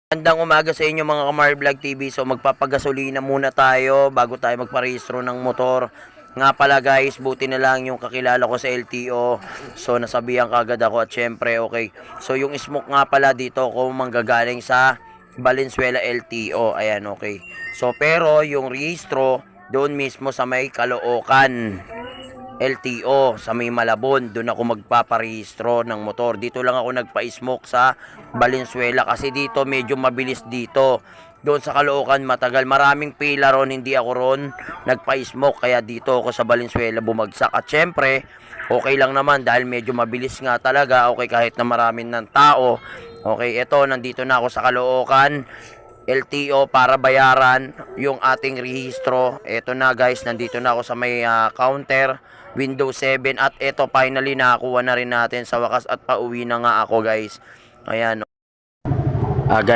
Magandang umaga sa inyo mga Kamar Vlog TV. So magpapagasolina muna tayo bago tayo magparehistro ng motor. Nga pala guys, buti na lang yung kakilala ko sa LTO. So nasabihan kagad ako at syempre okay. So yung smoke nga pala dito ko manggagaling sa Valenzuela LTO. Ayan okay. So pero yung rehistro doon mismo sa may Caloocan LTO sa may Malabon, doon ako magpaparehistro ng motor. Dito lang ako nagpa-smoke sa Valenzuela kasi dito medyo mabilis dito. Doon sa Caloocan matagal, maraming pila ron, hindi ako ron nagpa-smoke, kaya dito ako sa Valenzuela bumagsak. At syempre, okay lang naman dahil medyo mabilis nga talaga, okay kahit na maraming ng tao. Okay, eto nandito na ako sa Caloocan LTO para bayaran yung ating rehistro. Eto na guys, nandito na ako sa may counter Windows 7 at eto finally nakakuha na rin natin sa wakas at pauwi na nga ako guys. Ayan. Guys.